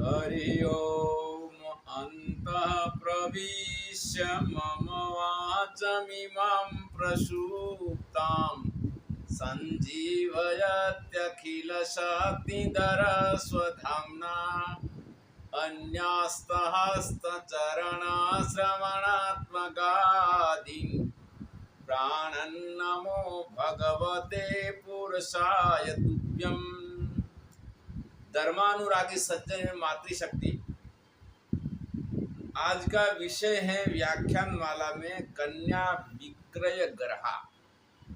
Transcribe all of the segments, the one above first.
हरि ओम अन्तः प्रविश्य मम वाचमिमां प्रसूप्तां सञ्जीवयत्यखिलशक्तिधरस्वधाम्ना अन्यास्तहस्तचरणाश्रवणात्मगादीन् प्राणन्नमो भगवते पुरुषाय तुभ्यम्। धर्मानुरागी सज्जन में मातृशक्ति। आज का विषय है व्याख्यान माला में कन्या विक्रय ग्रहा।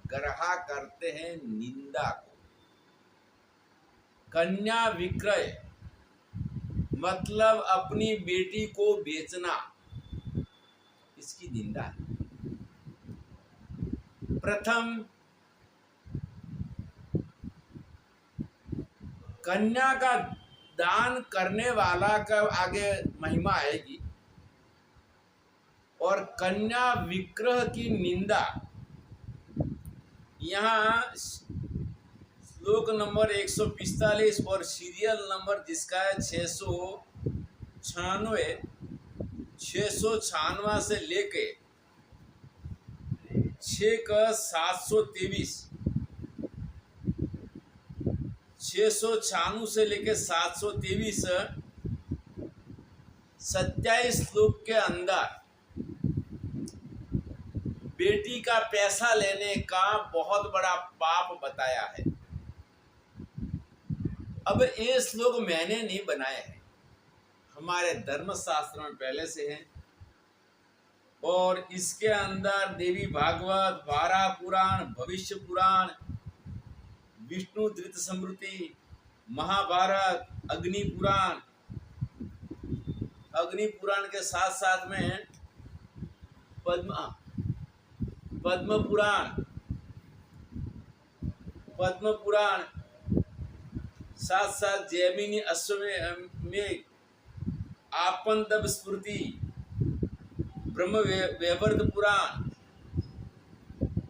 ग्रहा करते हैं निंदा को। कन्या विक्रय मतलब अपनी बेटी को बेचना, इसकी निंदा है। प्रथम कन्या का दान करने वाला का आगे महिमा आएगी, और कन्या विक्रय की निंदा यहाँ श्लोक नंबर 145 और सीरियल नंबर जिसका है 696 से लेके 723 696 से लेके 723 27 श्लोक के अंदर बेटी का पैसा लेने का बहुत बड़ा पाप बताया है। अब ये श्लोक मैंने नहीं बनाए हैं, हमारे धर्मशास्त्र में पहले से हैं, और इसके अंदर देवी भागवत, 12 पुराण, भविष्य पुराण, विष्णु धृत स्मृति, महाभारत, अग्नि पुराण के साथ साथ में पद्म पुराण साथ साथ जैमिनी अश्वमेध, आपंतव स्मृति, ब्रह्म वैवर्त पुराण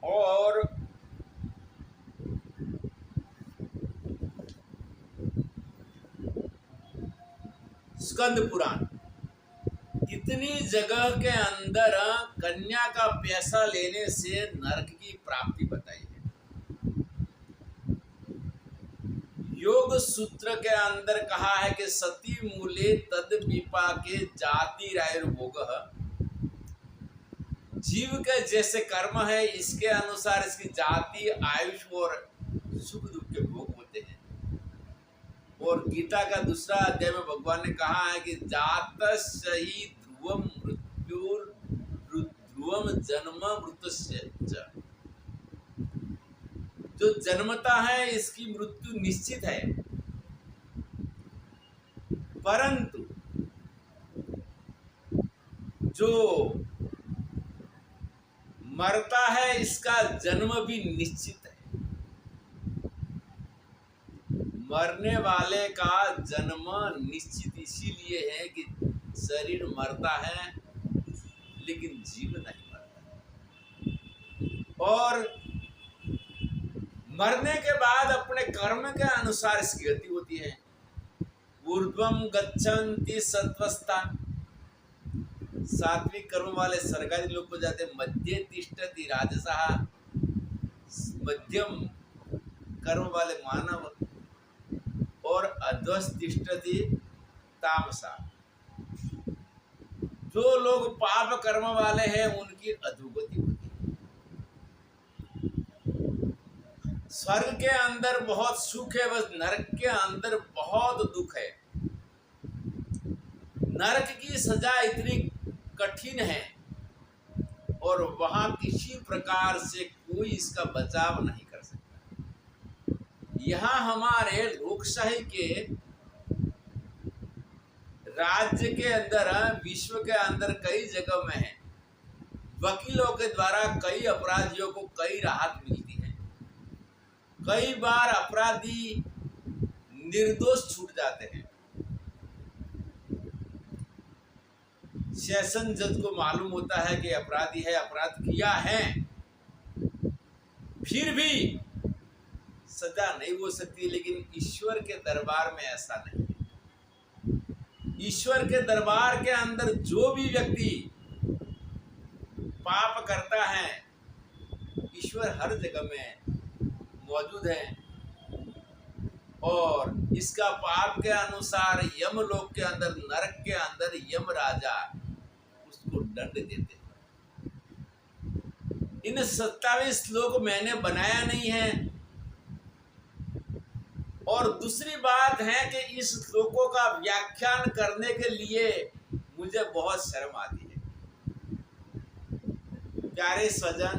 और स्कंद पुराण, इतनी जगह के अंदर कन्या का पैसा लेने से नरक की प्राप्ति बताई है। योग सूत्र के अंदर कहा है कि सती मूले तद विपाके जातिरायुर्भोगः, जीव के जैसे कर्म है इसके अनुसार इसकी जाति, आयुष और सुख दुख के भोग होते हैं। और गीता का दूसरा अध्याय में भगवान ने कहा है कि जातस्य हि ध्रुवम ध्रुवम जन्म मृतस्य च, जो जन्मता है इसकी मृत्यु निश्चित है, परंतु जो मरता है इसका जन्म भी निश्चित है। मरने वाले का जन्म निश्चित इसीलिए है कि शरीर मरता है लेकिन जीव नहीं मरता, और मरने के बाद अपने कर्म के अनुसार इसकी गति होती है। ऊर्ध्वम गच्छन्ति सत्वस्था, सात्विक कर्म वाले सरकारी लोग को जाते, मध्य तिष्ठति राजसः, मध्यम कर्म वाले मानव, और अध्वस तिष्ठति तामसा, जो लोग पाप कर्म वाले हैं उनकी अधोगति होती है। स्वर्ग के अंदर बहुत सुख है, बस नरक के अंदर बहुत दुख है। नरक की सजा इतनी कठिन है और वहां किसी प्रकार से कोई इसका बचाव नहीं कर सकता। यहाँ हमारे लोकशाही के राज्य के अंदर, विश्व के अंदर कई जगह में है, वकीलों के द्वारा कई अपराधियों को कई राहत मिलती है। कई बार अपराधी निर्दोष छूट जाते हैं। सेशन जज को मालूम होता है कि अपराधी है, अपराध किया है, फिर भी सजा नहीं हो सकती, लेकिन ईश्वर के दरबार में ऐसा नहीं है। ईश्वर के दरबार के अंदर जो भी व्यक्ति पाप करता है, ईश्वर हर जगह में मौजूद है और इसका पाप के अनुसार यमलोक के अंदर, नरक के अंदर यम राजा उसको दंड देते हैं। इन 27 श्लोक मैंने बनाया नहीं है। और दूसरी बात है कि इस श्लोकों का व्याख्यान करने के लिए मुझे बहुत शर्म आती है। प्यारे स्वजन,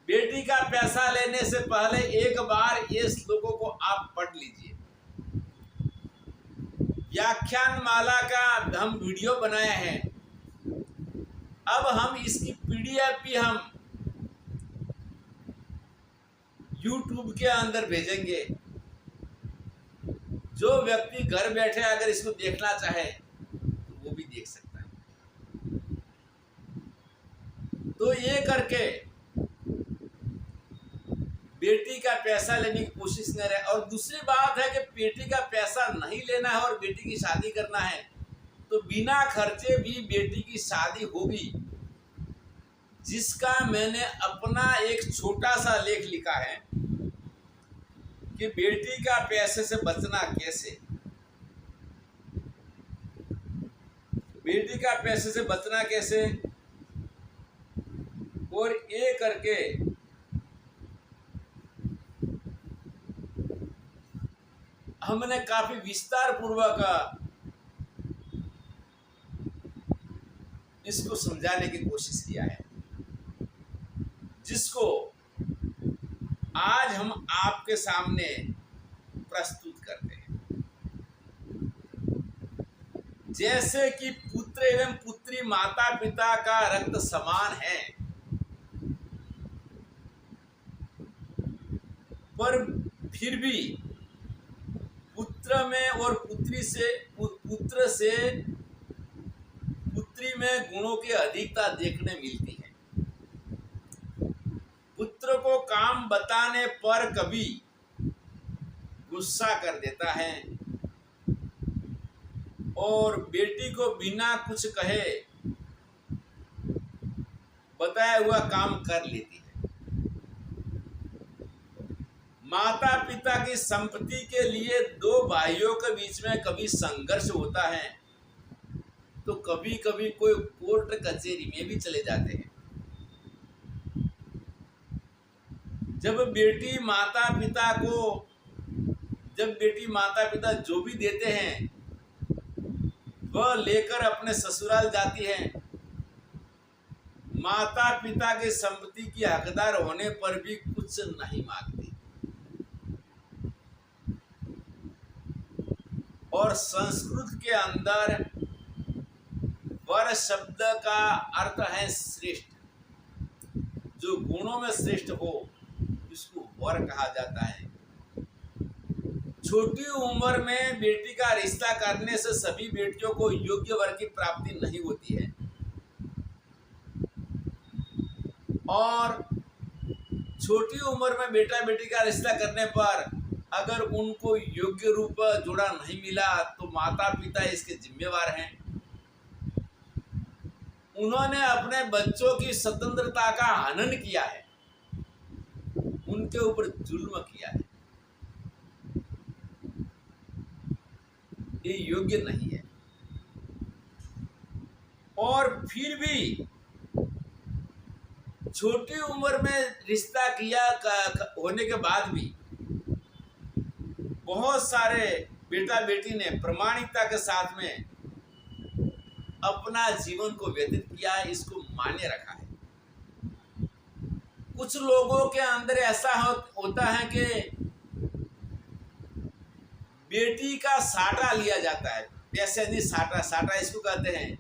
बेटी का पैसा लेने से पहले एक बार ये श्लोकों को आप पढ़ लीजिए। व्याख्यान माला का हम वीडियो बनाया है, अब हम इसकी पीडीएफ भी हम YouTube के अंदर भेजेंगे। जो व्यक्ति घर बैठे अगर इसको देखना चाहे तो वो भी देख सकता है। तो ये करके बेटी का पैसा लेने की कोशिश न रहे। और दूसरी बात है कि बेटी का पैसा नहीं लेना है और बेटी की शादी करना है तो बिना खर्चे भी बेटी की शादी होगी, जिसका मैंने अपना एक छोटा सा लेख लिखा है कि बेटी का पैसे से बचना कैसे। बेटी का पैसे से बचना कैसे, और ये करके हमने काफी विस्तार पूर्वक इसको समझाने की कोशिश किया है, जिसको आज हम आपके सामने प्रस्तुत करते हैं। जैसे कि पुत्र एवं पुत्री माता पिता का रक्त समान है, पर फिर भी पुत्र में और पुत्री में गुणों की अधिकता देखने मिलती है। पुत्र को काम बताने पर कभी गुस्सा कर देता है और बेटी को बिना कुछ कहे बताया हुआ काम कर लेती है। माता पिता की संपत्ति के लिए दो भाइयों के बीच में कभी संघर्ष होता है तो कभी कभी कोई कोर्ट कचहरी में भी चले जाते हैं। जब बेटी माता पिता जो भी देते हैं वह लेकर अपने ससुराल जाती है, माता पिता के संपत्ति की हकदार होने पर भी कुछ नहीं मांगती। और संस्कृत के अंदर वर शब्द का अर्थ है श्रेष्ठ। जो गुणों में श्रेष्ठ हो इसको वर कहा जाता है। छोटी उम्र में बेटी का रिश्ता करने से सभी बेटियों को योग्य वर की प्राप्ति नहीं होती है और छोटी उम्र में बेटा बेटी का रिश्ता करने पर अगर उनको योग्य रूप जोड़ा नहीं मिला तो माता पिता इसके जिम्मेवार हैं। उन्होंने अपने बच्चों की स्वतंत्रता का हनन किया है, उनके ऊपर जुल्म किया है। ये योग्य नहीं है। और फिर भी छोटी उम्र में रिश्ता किया होने के बाद भी बहुत सारे बेटा बेटी ने प्रामाणिकता के साथ में अपना जीवन को व्यतीत किया है, इसको मान्य रखा है। कुछ लोगों के अंदर ऐसा होता है कि बेटी का साटा लिया जाता है। पैसे नहीं, साटा इसको कहते हैं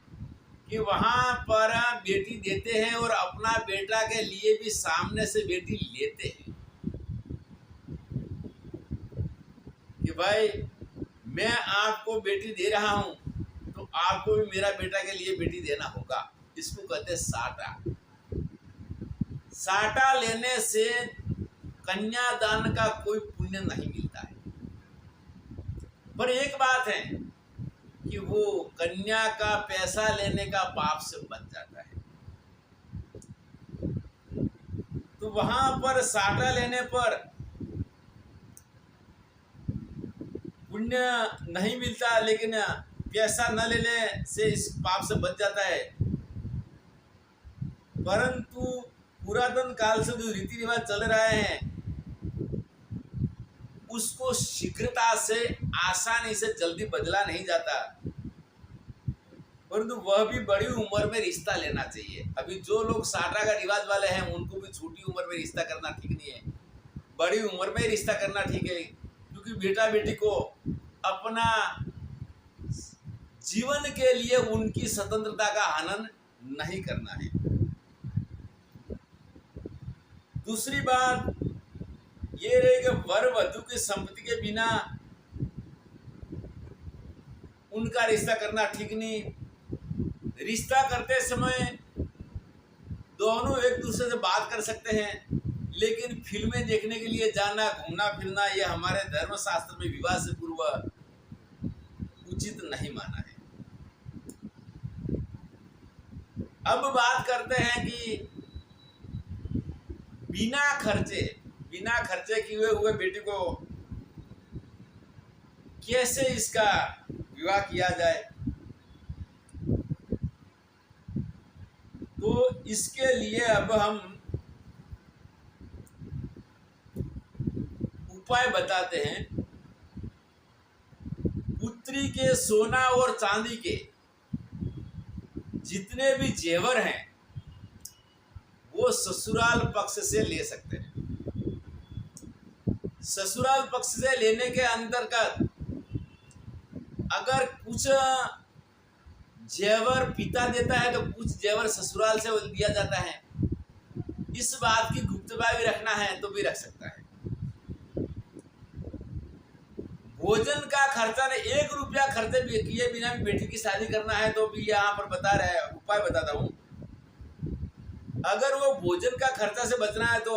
कि वहां पर बेटी देते हैं और अपना बेटा के लिए भी सामने से बेटी लेते हैं कि भाई मैं आपको बेटी दे रहा हूं तो आपको भी मेरा बेटा के लिए बेटी देना होगा। इसको कहते हैं साटा। साटा लेने से कन्यादान का कोई पुण्य नहीं मिलता है। पर एक बात है कि वो कन्या का पैसा लेने का पाप से बच जाता है। तो वहां पर साटा लेने पर पुण्य नहीं मिलता, लेकिन पैसा न लेने से इस पाप से बच जाता है। परंतु पुरातन काल से जो रीति रिवाज चल रहे हैं उसको शीघ्रता से, आसानी से, जल्दी बदला नहीं जाता, परंतु वह भी बड़ी उम्र में रिश्ता लेना चाहिए। अभी जो लोग साटा का रिवाज वाले हैं उनको भी छोटी उम्र में रिश्ता करना ठीक नहीं है, बड़ी उम्र में रिश्ता करना ठीक है, क्योंकि बेटा बेटी को अपना जीवन के लिए उनकी स्वतंत्रता का हनन नहीं करना है। दूसरी बात ये रही कि वर वधु की संपत्ति के बिना उनका रिश्ता करना ठीक नहीं। रिश्ता करते समय दोनों एक दूसरे से बात कर सकते हैं, लेकिन फिल्में देखने के लिए जाना, घूमना फिरना, ये हमारे धर्म शास्त्र में विवाह से पूर्व उचित नहीं माना है। अब बात करते हैं कि बिना खर्चे किए हुए बेटी को कैसे इसका विवाह किया जाए। तो इसके लिए अब हम उपाय बताते हैं। पुत्री के सोना और चांदी के जितने भी जेवर हैं वो ससुराल पक्ष से ले सकते हैं। ससुराल पक्ष से लेने के अंतर्गत अगर कुछ जेवर पिता देता है तो कुछ जेवर ससुराल से दिया जाता है। इस बात की गुप्तता भी रखना है तो भी रख सकता है। भोजन का खर्चा ने 1 रुपया खर्चे किए बिना भी बेटी की शादी करना है तो भी यहाँ पर बता रहे हैं, उपाय बताता हूँ। अगर वो भोजन का खर्चा से बचना है तो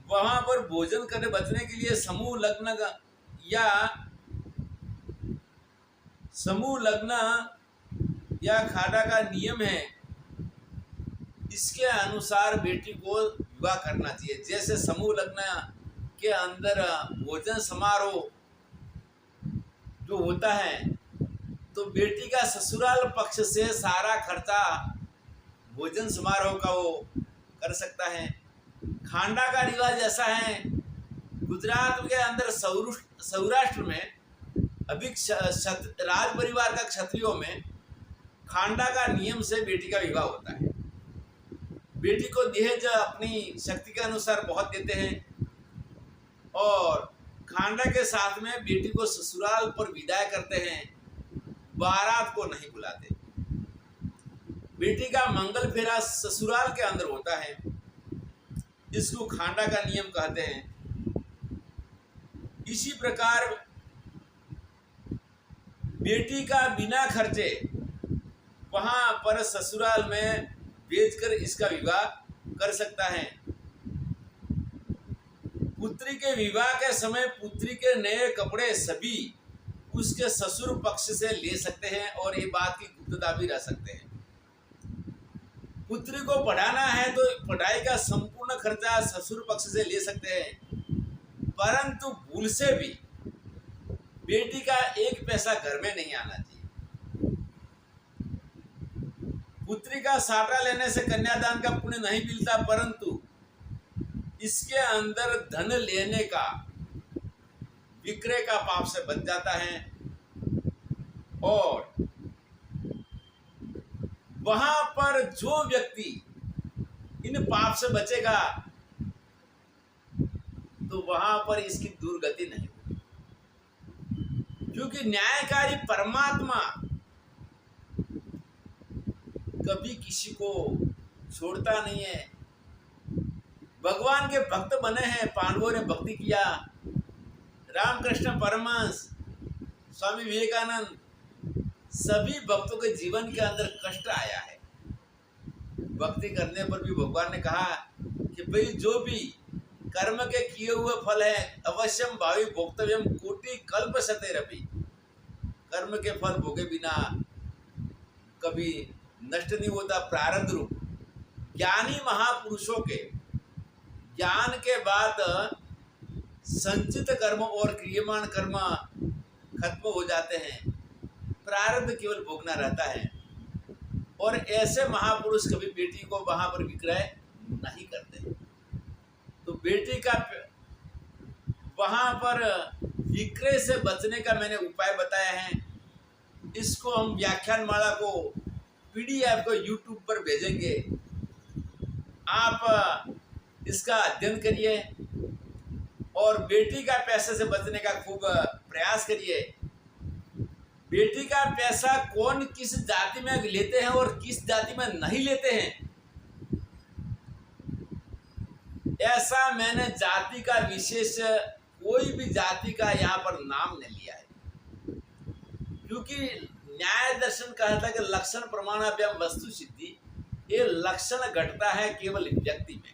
वहां पर भोजन करने बचने के लिए समूह लग्न या खाड़ा का नियम है, इसके अनुसार बेटी को विवाह करना चाहिए। जैसे समूह लग्न के अंदर भोजन समारोह जो होता है तो बेटी का ससुराल पक्ष से सारा खर्चा भोजन समारोह का वो कर सकता है। खांडा का रिवाज ऐसा है, गुजरात के अंदर सौराष्ट्र में अभी राज परिवार का क्षत्रियों में खांडा का नियम से बेटी का विवाह होता है। बेटी को दहेज अपनी शक्ति के अनुसार बहुत देते हैं और खांडा के साथ में बेटी को ससुराल पर विदाई करते हैं, बारात को नहीं बुलाते। बेटी का मंगल फेरा ससुराल के अंदर होता है, इसको खांडा का नियम कहते हैं। इसी प्रकार बेटी का बिना खर्चे वहां पर ससुराल में बेचकर इसका विवाह कर सकता है। पुत्री के विवाह के समय पुत्री के नए कपड़े सभी उसके ससुर पक्ष से ले सकते हैं और ये बात की गुप्तता भी रह सकते हैं। पुत्री को पढ़ाना है तो पढ़ाई का संपूर्ण खर्चा ससुर पक्ष से ले सकते हैं, परंतु भूल से भी बेटी का 1 पैसा घर में नहीं आना चाहिए। पुत्री का साटा लेने से कन्यादान का पुण्य नहीं मिलता, परंतु इसके अंदर धन लेने का, विक्रय का पाप से बच जाता है और वहां पर जो व्यक्ति इन पाप से बचेगा तो वहां पर इसकी दुर्गति नहीं होगी, क्योंकि न्यायकारी परमात्मा कभी किसी को छोड़ता नहीं है। भगवान के भक्त बने हैं, पांडवों ने भक्ति किया, रामकृष्ण परमहंस, स्वामी विवेकानंद, सभी भक्तों के जीवन के अंदर कष्ट आया है। भक्ति करने पर भी भगवान ने कहा कि भाई जो भी कर्म के किए हुए फल है अवश्यम भावी भोक्तव्यम कोटि कल्प सतेरपि। कर्म के फल भोगे बिना कभी नष्ट नहीं होता, प्रारब्ध रूप। ज्ञानी महापुरुषों के ज्ञान के बाद संचित कर्म और क्रियमाण कर्म खत्म हो जाते हैं, प्रारब्ध केवल भोगना रहता है। और ऐसे महापुरुष कभी बेटी को वहां पर विक्रय नहीं करते। तो बेटी का वहां पर विक्रय से बचने का मैंने उपाय बताया है। इसको हम व्याख्यान माला को PDF को YouTube पर भेजेंगे, आप इसका अध्ययन करिए और बेटी का पैसे से बचने का खूब प्रयास करिए। बेटी का पैसा कौन किस जाति में लेते हैं और किस जाति में नहीं लेते हैं, ऐसा मैंने जाति का विशेष कोई भी जाति का यहाँ पर नाम नहीं लिया है, क्योंकि न्याय दर्शन कहा था कि लक्षण प्रमाणाभ्याम वस्तु सिद्धि, ये लक्षण घटता है केवल व्यक्ति में।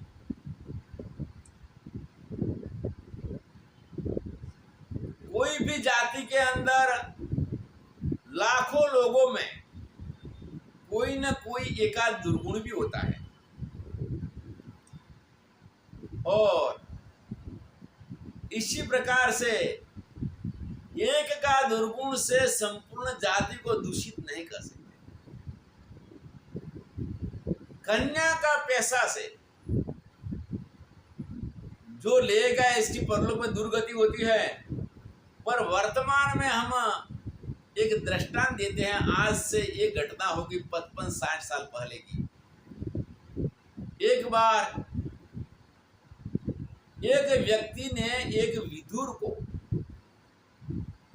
कोई भी जाति के अंदर लाखों लोगों में कोई न कोई एकाध दुर्गुण भी होता है, और इसी प्रकार से एक का दुर्गुण से संपूर्ण जाति को दूषित नहीं कर सकते। कन्या का पैसा से जो लेगा इसकी परलोक में दुर्गति होती है। पर वर्तमान में हम एक दृष्टांत देते हैं, आज से एक घटना होगी 55-60 साल पहले की। एक बार एक व्यक्ति ने एक विदुर को,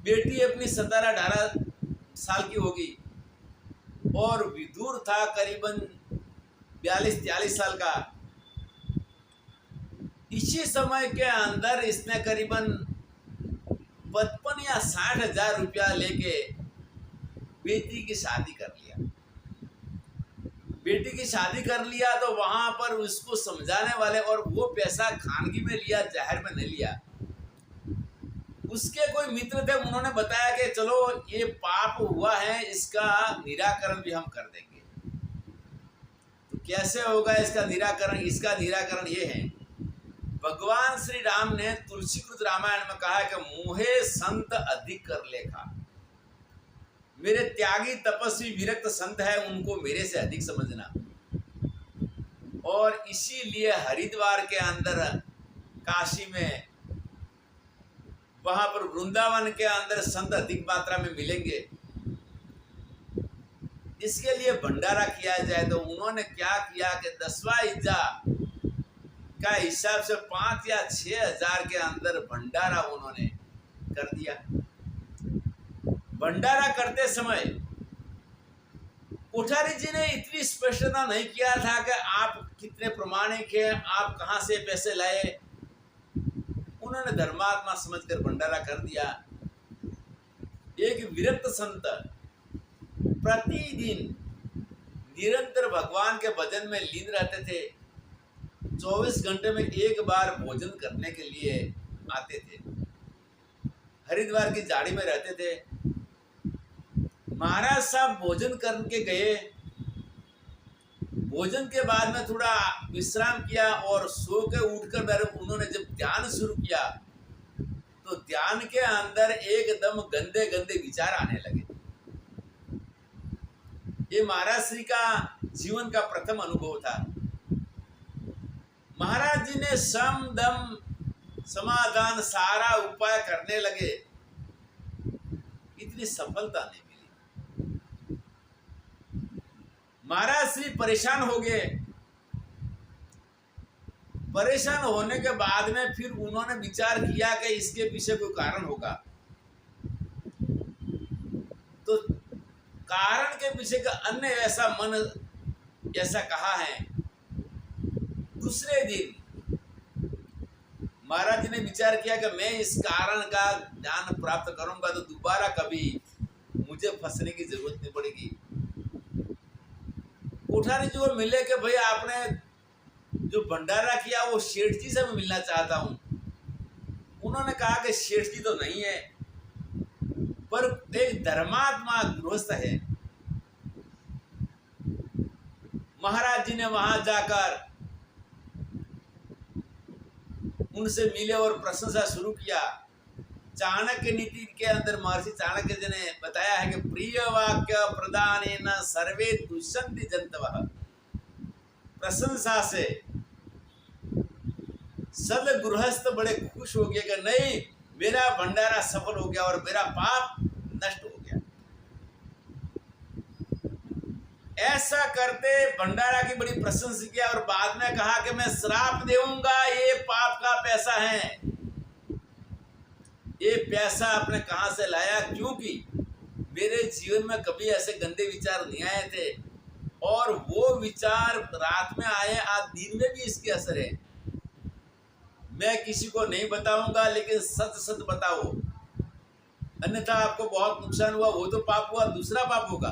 बेटी अपनी 17-18 साल की होगी और विदुर था करीबन 42-43 साल का। इसी समय के अंदर इसने करीबन 55 या 60 हजार रुपया लेके बेटी की शादी कर लिया। बेटी की शादी कर लिया तो वहां पर उसको समझाने वाले, और वो पैसा खानगी में लिया, जाहिर में नहीं लिया। उसके कोई मित्र थे, उन्होंने बताया कि चलो ये पाप हुआ है, इसका निराकरण भी हम कर देंगे। तो कैसे होगा इसका निराकरण? इसका निराकरण ये है, भगवान श्री राम ने तुलसीकृत रामायण में कहा है कि मोहे संत अधिक कर लेखा। मेरे त्यागी तपस्वी विरक्त संत है, उनको मेरे से अधिक समझना। और इसीलिए हरिद्वार के अंदर, काशी में, वहां पर वृंदावन के अंदर संत अधिक मात्रा में मिलेंगे। इसके लिए भंडारा किया जाए। तो उन्होंने क्या किया कि 10वां इज्जा का हिसाब से 5 या 6 हजार के अंदर भंडारा उन्होंने कर दिया। भंडारा करते समय कोठारी जी ने इतनी स्पष्टता नहीं किया था कि आप कितने प्रमाणिक हैं, आप कहां से पैसे लाए। उन्होंने धर्मात्मा समझकर भंडारा कर दिया। एक विरक्त संत प्रतिदिन निरंतर भगवान के भजन में लीन रहते थे। 24 घंटे में एक बार भोजन करने के लिए आते थे। हरिद्वार की झाड़ी में रहते थे। महाराज साहब भोजन करके गए। भोजन के बाद में थोड़ा विश्राम किया और सो के उठकर उन्होंने जब ध्यान शुरू किया तो ध्यान के अंदर एकदम गंदे गंदे विचार आने लगे। ये महाराज श्री का जीवन का प्रथम अनुभव था। महाराज जी ने सम दम समाधान सारा उपाय करने लगे, इतनी सफलता नहीं मिली। महाराज श्री परेशान हो गए। परेशान होने के बाद में फिर उन्होंने विचार किया कि इसके पीछे कोई कारण होगा। तो कारण के पीछे का अन्य ऐसा मन ऐसा कहा है। दूसरे दिन महाराज जी ने विचार किया कि मैं इस कारण का ज्ञान प्राप्त करूंगा तो दोबारा कभी मुझे फंसने की जरूरत नहीं पड़ेगी। कोठारी जी को मिले कि भाई आपने जो भंडारा किया वो शेठ जी से मैं मिलना चाहता हूं। उन्होंने कहा कि शेठ जी तो नहीं है, पर एक धर्मात्मा गृहस्थ है, महाराज जी ने वहां जाकर उनसे मिले और प्रशंसा शुरू किया। चाणक्य नीति के अंदर महर्षि चाणक्य जी ने बताया है कि प्रिय वाक्य प्रदानेन सर्वे दुष्यन्ति जन्तवः। प्रशंसा से सदगृहस्थ बड़े खुश हो गए कि नहीं, मेरा भंडारा सफल हो गया और मेरा पाप नष्ट हो गया। ऐसा करते भंडारा की बड़ी प्रशंसा किया और बाद में कहा कि मैं श्राप देऊंगा, ये पाप का पैसा है। ये पैसा आपने कहां से लाया? क्योंकि मेरे जीवन में कभी ऐसे गंदे विचार नहीं आए थे और वो विचार रात में आए, आज दिन में भी इसके असर है। मैं किसी को नहीं बताऊंगा, लेकिन सच सच बताओ, अन्यथा आपको बहुत नुकसान हुआ, वो तो पाप हुआ, दूसरा पाप होगा।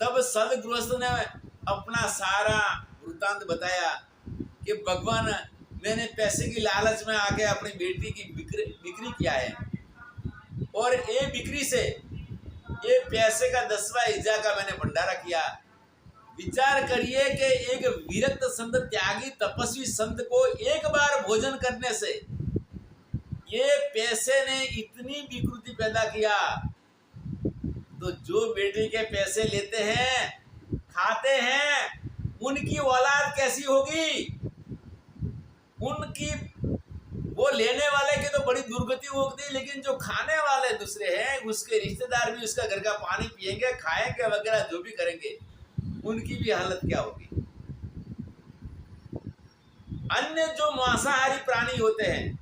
तब सदगृहस्थ ने अपना सारा वृत्तांत बताया कि भगवान, मैंने पैसे की लालच में आके अपनी बेटी की बिक्री किया है और ये बिक्री से ये पैसे का 10वां हिस्सा का मैंने भंडारा किया। विचार करिए कि एक विरक्त संत, त्यागी तपस्वी संत को एक बार भोजन करने से ये पैसे ने इतनी विकृति पैदा किया। तो जो बेटी के पैसे लेते हैं, खाते हैं, उनकी औलाद कैसी होगी? उनकी, वो लेने वाले की तो बड़ी दुर्गति होगी, लेकिन जो खाने वाले दूसरे हैं, उसके रिश्तेदार भी उसका घर का पानी पिएंगे, खाएंगे वगैरह जो भी करेंगे, उनकी भी हालत क्या होगी? अन्य जो मांसाहारी प्राणी होते हैं,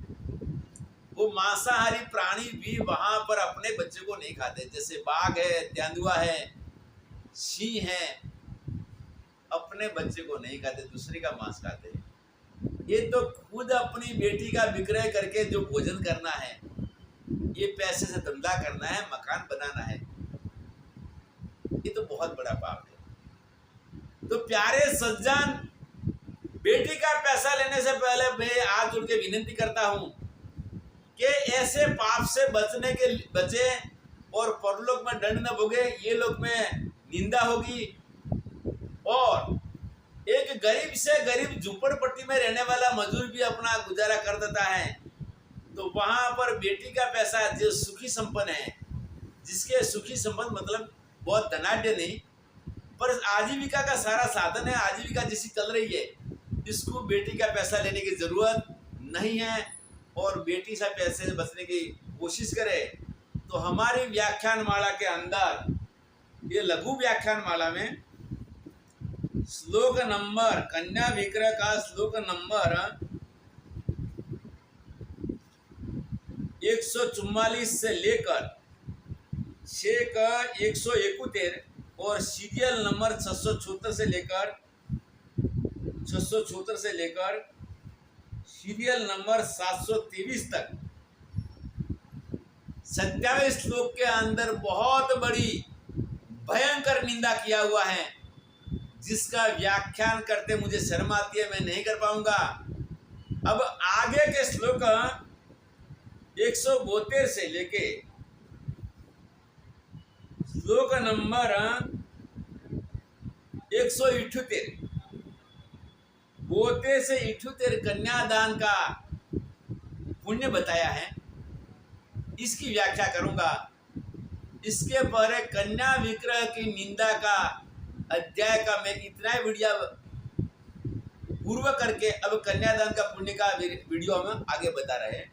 वो मांसाहारी प्राणी भी वहां पर अपने बच्चे को नहीं खाते। जैसे बाघ है, तेंदुआ है, सिंह है, अपने बच्चे को नहीं खाते, दूसरे का मांस खाते हैं। ये तो खुद अपनी बेटी का विक्रय करके जो भोजन करना है, ये पैसे से धंधा करना है, मकान बनाना है, ये तो बहुत बड़ा पाप है। तो प्यारे सज्जन, बेटी का पैसा लेने से पहले मैं हाथ जोड़ के विनती करता हूं कि ऐसे पाप से बचे और परलोक में दंड न भोगे, ये लोक में निंदा होगी। और एक गरीब से गरीब झुंपड़पट्टी में रहने वाला मजदूर भी अपना गुजारा कर देता है, तो वहां पर बेटी का पैसा, जो सुखी संपन्न है, जिसके सुखी संपन्न मतलब बहुत धनाढ्य नहीं, पर आजीविका का सारा साधन है, आजीविका जिसकी चल रही है, इसको बेटी का पैसा लेने की जरूरत नहीं है और बेटी से पैसे से बचने की कोशिश करे। तो हमारी व्याख्यान माला के अंदर, ये लघु व्याख्यान माला में श्लोक नंबर, कन्या विक्रय का श्लोक नंबर 144 से लेकर 171 और सीरियल नंबर 676 से लेकर सीरियल नंबर 723 तक 27 श्लोक के अंदर बहुत बड़ी भयंकर निंदा किया हुआ है, जिसका व्याख्यान करते मुझे शर्म आती है, मैं नहीं कर पाऊंगा। अब आगे के श्लोक 172 से लेके श्लोक नंबर 178, 72 से 78 कन्यादान का पुण्य बताया है, इसकी व्याख्या करूंगा। इसके पहले कन्या विक्रय की निंदा का अध्याय का मैं इतना ही वीडियो पूर्व करके अब कन्यादान का पुण्य का वीडियो हम आगे बता रहे हैं।